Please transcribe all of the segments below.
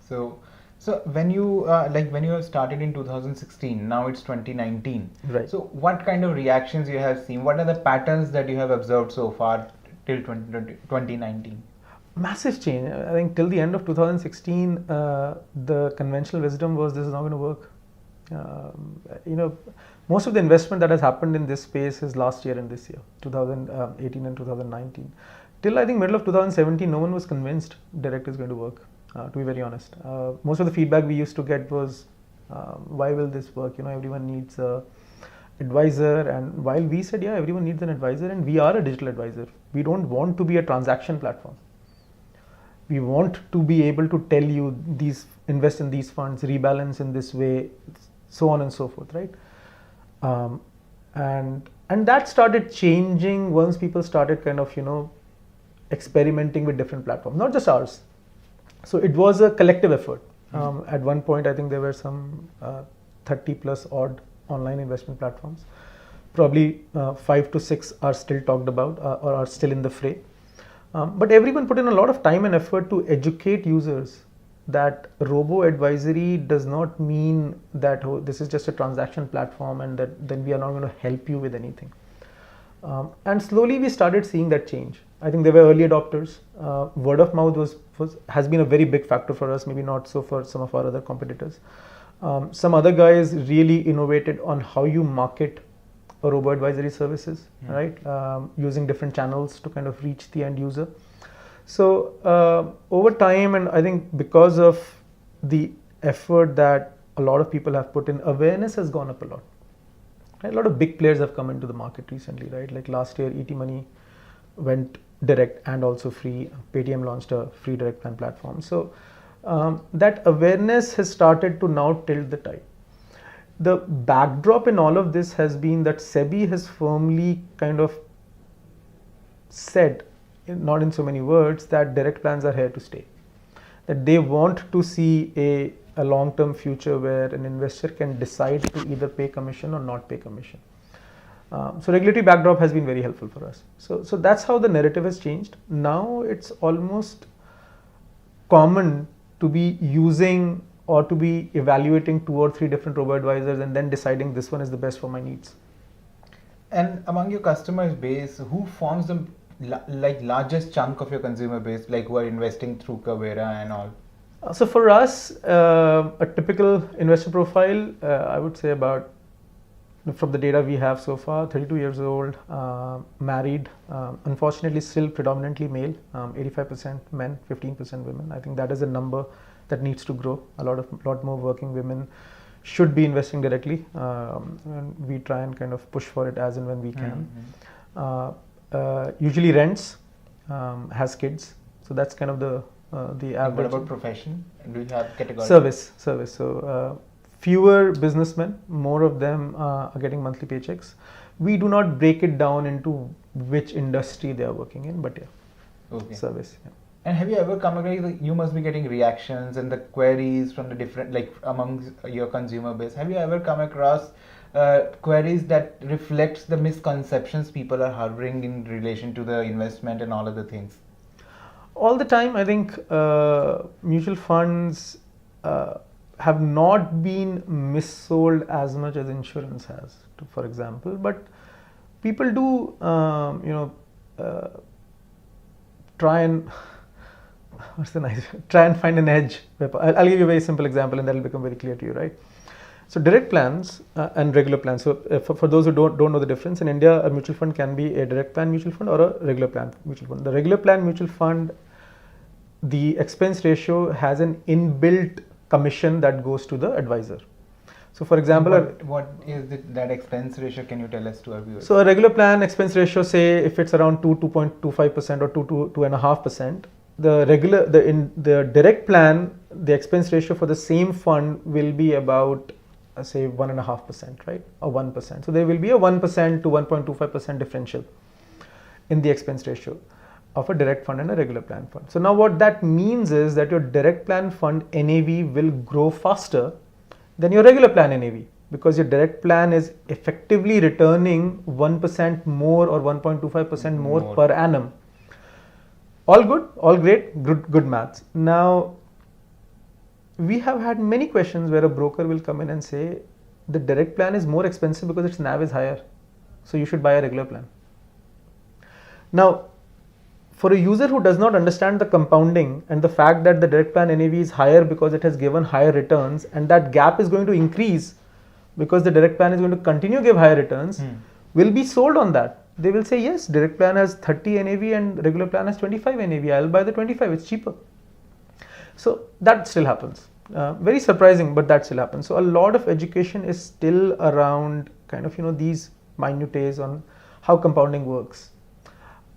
So, so when you when you have started in 2016, now it's 2019. Right. So what kind of reactions you have seen? What are the patterns that you have observed so far till 2019? Massive change. I think till the end of 2016, the conventional wisdom was this is not going to work. You know, most of the investment that has happened in this space is last year and this year, 2018 and 2019. Till I think middle of 2017, no one was convinced direct is going to work. To be very honest, most of the feedback we used to get was, "Why will this work? You know, everyone needs a advisor." And while we said, "Yeah, everyone needs an advisor," and we are a digital advisor, we don't want to be a transaction platform. We want to be able to tell you these invest in these funds, rebalance in this way, so on and so forth, right? And that started changing once people started kind of experimenting with different platforms, not just ours. So it was a collective effort. At one point, I think there were some 30 plus odd online investment platforms. Probably 5 to 6 are still talked about or are still in the fray. But everyone put in a lot of time and effort to educate users that robo-advisory does not mean that this is just a transaction platform and that then we are not going to help you with anything. And slowly we started seeing that change. I think there were early adopters. Word of mouth has been a very big factor for us, maybe not so for some of our other competitors. Some other guys really innovated on how you market robo-advisory services, right? Using different channels to kind of reach the end user. So over time, and I think because of the effort that a lot of people have put in, awareness has gone up a lot. Right? A lot of big players have come into the market recently, right? Like last year, ET Money went direct and also free. Paytm launched a free direct plan platform. So that awareness has started to now tilt the tide. The backdrop in all of this has been that SEBI has firmly kind of said, not in so many words, that direct plans are here to stay. That they want to see a long-term future where an investor can decide to either pay commission or not pay commission. So regulatory backdrop has been very helpful for us. So that's how the narrative has changed. Now it's almost common to be using or to be evaluating 2 or 3 different robo-advisors and then deciding this one is the best for my needs. And among your customer base, who forms the largest chunk of your consumer base, like who are investing through Kavera and all? So for us, a typical investor profile, I would say about, from the data we have so far, 32 years old, married, unfortunately still predominantly male, 85% men, 15% women. I think that is a number that needs to grow. A lot more working women should be investing directly, and we try and kind of push for it as and when we can. Usually rents, has kids, so that's kind of the average. What about profession? Do you have categories? Service. So fewer businessmen, more of them are getting monthly paychecks. We do not break it down into which industry they are working in, but service. Yeah. And have you ever come across, you must be getting reactions and the queries from the different, among your consumer base. Have you ever come across queries that reflects the misconceptions people are harboring in relation to the investment and all of the things? All the time. I think mutual funds have not been missold as much as insurance has, for example. But people do, try and try and find an edge. I'll give you a very simple example, and that will become very clear to you, right? So direct plans and regular plans. So for those who don't know the difference, in India, a mutual fund can be a direct plan mutual fund or a regular plan mutual fund. The regular plan mutual fund, the expense ratio has an inbuilt commission that goes to the advisor. So for example, what is that expense ratio? Can you tell us to our viewers? So a regular plan expense ratio, say if it's around 2.25% or 2.5%, the direct plan, the expense ratio for the same fund will be about say 1.5%, right, or 1%. So there will be a 1% to 1.25% differential in the expense ratio of a direct fund and a regular plan fund. So now what that means is that your direct plan fund NAV will grow faster than your regular plan NAV, because your direct plan is effectively returning 1% more or 1.25% more per annum. All good, all great, good maths. Now, we have had many questions where a broker will come in and say the direct plan is more expensive because its NAV is higher, so you should buy a regular plan. Now, for a user who does not understand the compounding and the fact that the direct plan NAV is higher because it has given higher returns, and that gap is going to increase because the direct plan is going to continue to give higher returns, will be sold on that. They will say, yes, direct plan has 30 NAV and regular plan has 25 NAV. I'll buy the 25, it's cheaper. So that still happens. Very surprising, but that still happens. So a lot of education is still around kind of, these minutiae on how compounding works.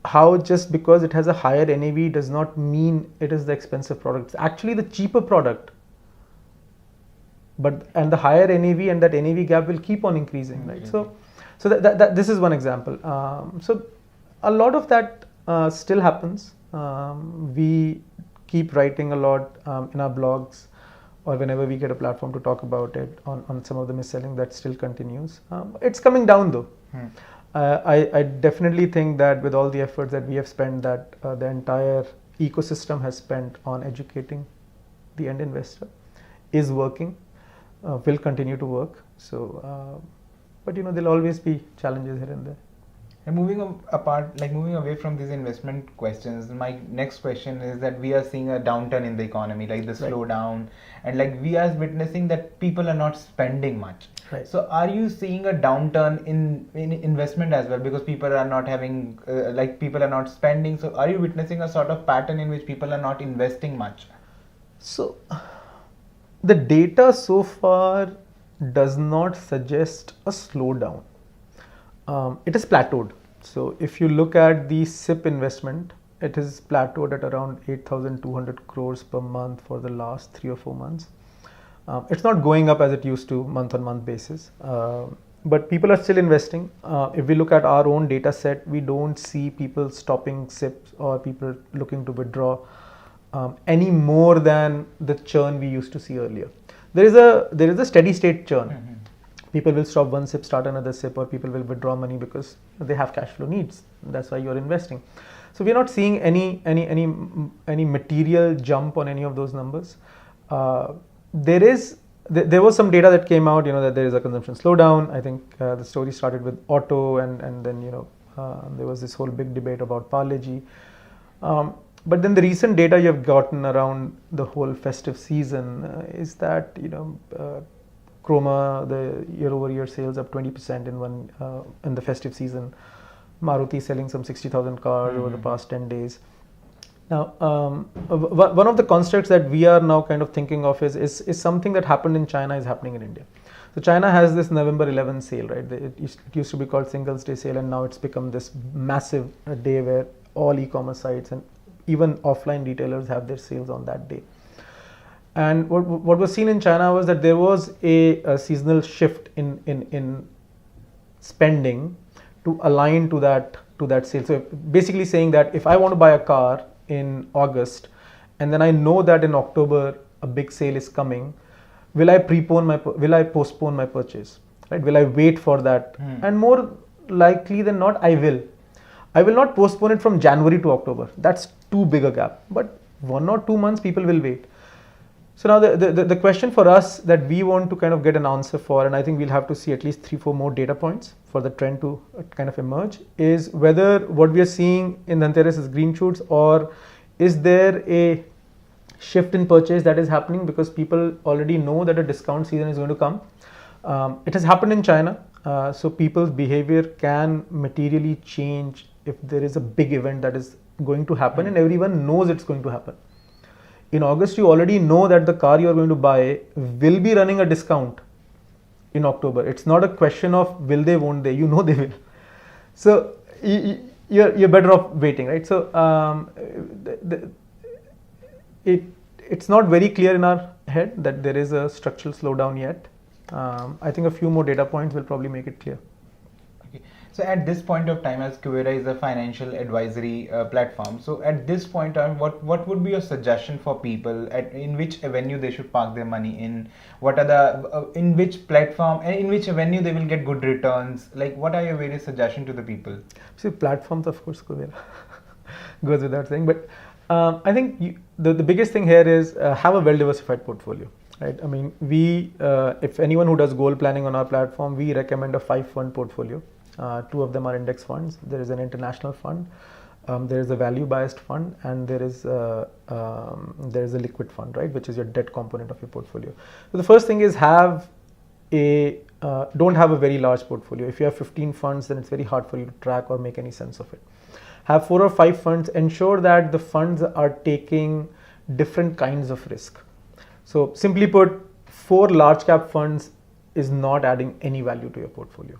How just because it has a higher NAV does not mean it is the expensive product. It's actually the cheaper product. And the higher NAV and that NAV gap will keep on increasing, right? So that this is one example. So a lot of that still happens. We keep writing a lot in our blogs, or whenever we get a platform to talk about it on some of the mis-selling that still continues. It's coming down though. I definitely think that with all the efforts that we have spent, that the entire ecosystem has spent on educating the end investor is working, will continue to work. So, but there'll always be challenges here and there. And moving away from these investment questions, my next question is that we are seeing a downturn in the economy, like the slowdown, and like we are witnessing that people are not spending much. Right. So are you seeing a downturn in investment as well, because people are not having, people are not spending? So are you witnessing a sort of pattern in which people are not investing much? So the data so far does not suggest a slowdown. It is plateaued. So if you look at the SIP investment, it is plateaued at around 8,200 crores per month for the last 3 or 4 months. It's not going up as it used to month on month basis, but people are still investing. If we look at our own data set, we don't see people stopping SIPs or people looking to withdraw any more than the churn we used to see earlier. There is a steady state churn. People will stop one SIP, start another SIP, or people will withdraw money because they have cash flow needs. That's why you're investing. So we're not seeing any material jump on any of those numbers. There was some data that came out, that there is a consumption slowdown. I think the story started with auto, and then there was this whole big debate about Parle-G. But then the recent data you have gotten around the whole festive season is that Croma, the year-over-year sales up 20% in the festive season. Maruti selling some 60,000 cars over the past 10 days. Now, one of the constructs that we are now kind of thinking of is something that happened in China is happening in India. So China has this November 11 sale, right? It used to be called Singles Day sale, and now it's become this massive day where all e-commerce sites and even offline retailers have their sales on that day. And what was seen in China was that there was a seasonal shift in spending to align to that sale. So basically saying that if I want to buy a car in August, and then I know that in October a big sale is coming, will I postpone my purchase? Right? Will I wait for that? And more likely than not, I will. I will not postpone it from January to October. That's too big a gap. But 1 or 2 months, people will wait. So now the question for us that we want to kind of get an answer for, and I think we'll have to see at least 3-4 more data points for the trend to kind of emerge, is whether what we are seeing in Dhanteras is green shoots, or is there a shift in purchase that is happening because people already know that a discount season is going to come. It has happened in China, so people's behavior can materially change if there is a big event that is going to happen and everyone knows it's going to happen. In August, you already know that the car you are going to buy will be running a discount in October. It's not a question of will they, won't they. You know they will. So you're better off waiting, right? So it's not very clear in our head that there is a structural slowdown yet. I think a few more data points will probably make it clear. Okay. So at this point of time, as Kuvera is a financial advisory platform, so at this point on, what would be your suggestion for people in which avenue they should park their money in? What are the in which platform and in which avenue they will get good returns? Like, what are your various suggestions to the people? See, platforms, of course, Kuvera goes without saying, but I think the biggest thing here is have a well diversified portfolio, right? I mean, if anyone who does goal planning on our platform, we recommend a 5-fund portfolio. 2 of them are index funds. There is an international fund, there is a value biased fund, and there is a liquid fund, right, which is your debt component of your portfolio. So the first thing is don't have a very large portfolio. If you have 15 funds, then it's very hard for you to track or make any sense of it. Have 4 or 5 funds. Ensure that the funds are taking different kinds of risk. So simply put, 4 large cap funds is not adding any value to your portfolio,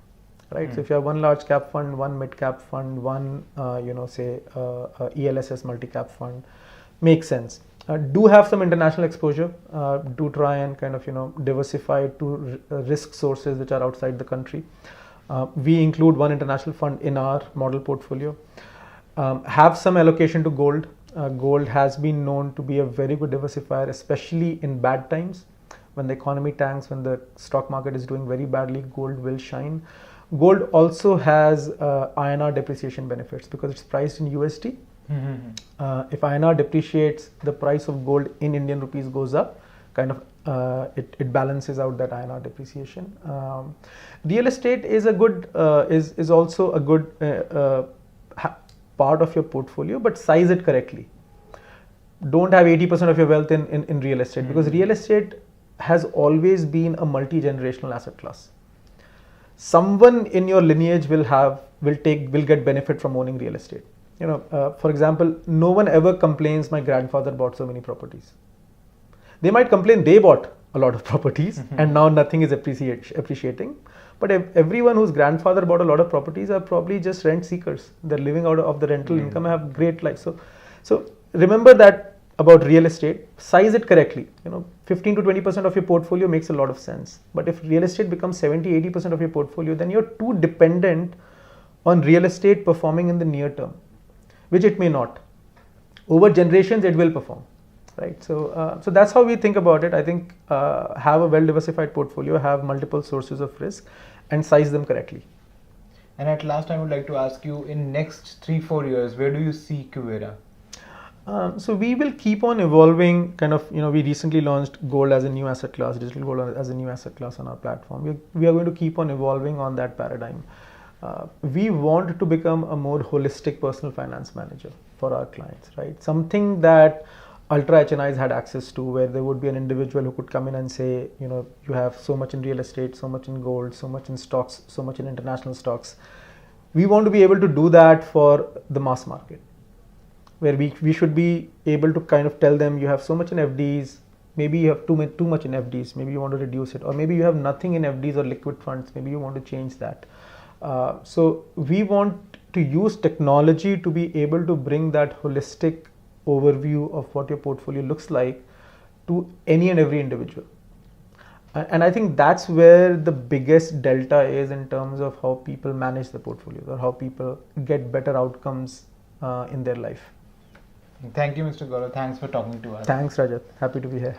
right? So if you have 1 large cap fund, 1 mid cap fund, 1 ELSS multi cap fund, makes sense. Do have some international exposure. Do try and kind of diversify to risk sources which are outside the country. We include 1 international fund in our model portfolio. Have some allocation to gold. Gold has been known to be a very good diversifier, especially in bad times. When the economy tanks, when the stock market is doing very badly, gold will shine. Gold also has INR depreciation benefits because it's priced in USD. If INR depreciates, the price of gold in Indian rupees goes up, kind of it balances out that INR depreciation. Real estate is a good is also a good part of your portfolio, but size it correctly. Don't have 80% of your wealth in real estate, because real estate has always been a multi-generational asset class. Someone in your lineage will get benefit from owning real estate. For example, no one ever complains my grandfather bought so many properties. They might complain they bought a lot of properties and now nothing is appreciating. But everyone whose grandfather bought a lot of properties are probably just rent seekers. They're living out of the rental income and have great life. So remember that about real estate. Size it correctly. 15 to 20% of your portfolio makes a lot of sense. But if real estate becomes 70-80% of your portfolio, then you're too dependent on real estate performing in the near term, which it may not. Over generations, it will perform, right? So that's how we think about it. I think have a well-diversified portfolio, have multiple sources of risk, and size them correctly. And at last, I would like to ask you, in next 3-4 years, where do you see Cuvera? So we will keep on evolving. We recently launched gold as a new asset class, digital gold as a new asset class on our platform. We are going to keep on evolving on that paradigm. We want to become a more holistic personal finance manager for our clients, right? Something that Ultra HNIs had access to, where there would be an individual who could come in and say, you have so much in real estate, so much in gold, so much in stocks, so much in international stocks. We want to be able to do that for the mass market, where we should be able to kind of tell them, you have so much in FDs, maybe you have too much in FDs, maybe you want to reduce it, or maybe you have nothing in FDs or liquid funds, maybe you want to change that. So we want to use technology to be able to bring that holistic overview of what your portfolio looks like to any and every individual. And I think that's where the biggest delta is in terms of how people manage the portfolios or how people get better outcomes in their life. Thank you, Mr. Gaurav. Thanks for talking to us. Thanks, Rajat. Happy to be here.